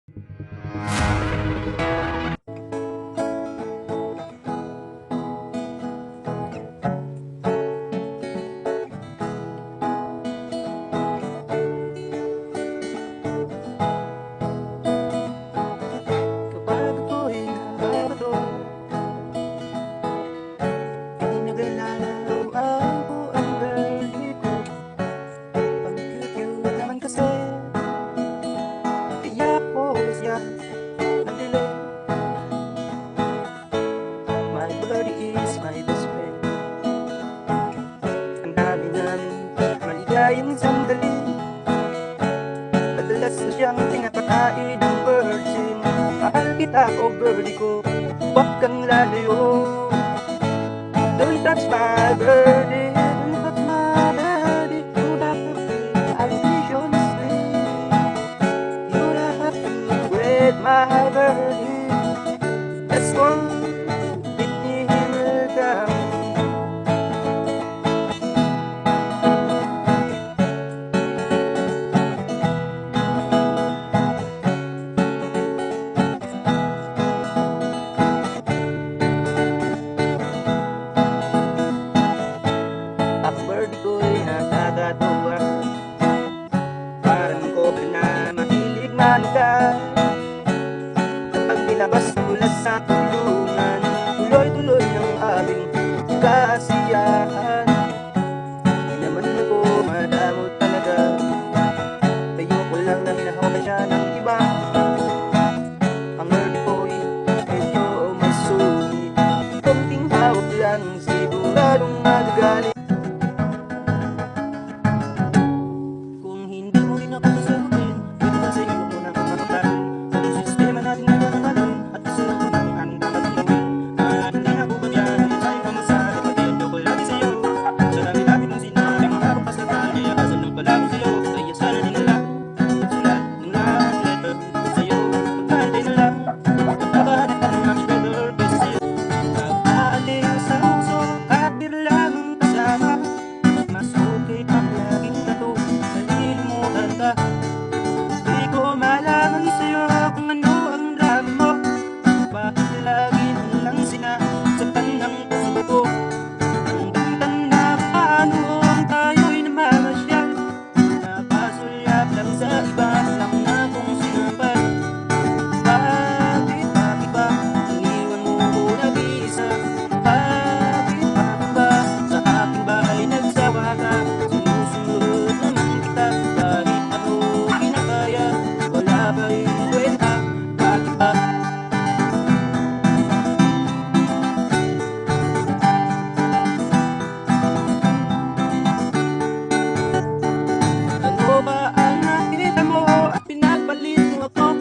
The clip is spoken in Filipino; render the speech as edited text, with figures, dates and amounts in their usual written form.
Kapag ako'y nababato, di naglalaro ako ang birthday ko. Pag-cute naman kasi, kaya ako siya nagdilim. My birthday is my best friend. Ang dami namin maligayang sandali. Madalas na siyang pinapakain ng virgin. Mahal kita o birdie ko, huwag kang lalayo. Don't touch my birdie, don't touch my birdie. You have to I wish you sleep. You have to with my birdie. That's one big deal down. Ang birdie ko'y nakakatuwa, parang kobe na mahilig manuka. Kapag nilabas mula sa tulungan, tuloy-tuloy ang aming kasiyahan. Di naman ako madamot talaga, ayoko lang na hinahawak siya ng iba. Ang birdie ko'y medyo masungit, konting hawak lang siguradong magagalit. Kung hindi mo rin ako sasagutin, pwede ba sa iyo muna akong makakaroon? Ang sistema natin ay makakaroon, at gusto ko namin anong dapat gawin. At hindi na bubagyan, hindi tayo kamasahe, pag-endo ko lagi sa'yo. Sa dami-dami mong sinabi, makapapas na tayo, kaya kasal ng pala ko sa'yo. Kaya sana din nila, magsulat ng love letter sa'yo. Pagkantay na lang, magpapahanap ka ng aming brother, kasi sa'yo. Nag-aaling sa puso, at birlang kasama. Mas okay pang laging katulad, nalilimutan ka. Di ko malaman sa'yo kung ano ang drama mo. Bakit lagi mo lang sinasaktan ng puso ko? Hanggang tanda pa noon tayo'y namamasyal, napasulyap lang sa iba lang na kung sinapat. Bakit ba iniwan mo ko nag-iisa? Bakit ba sa aking bahay nagsawa ka? Sinusunod naman kita kahit ano kinakaya, wala ba rin kwenta? Bakit ba? Ano ba ang nakita mo at pinagpalit mo ako?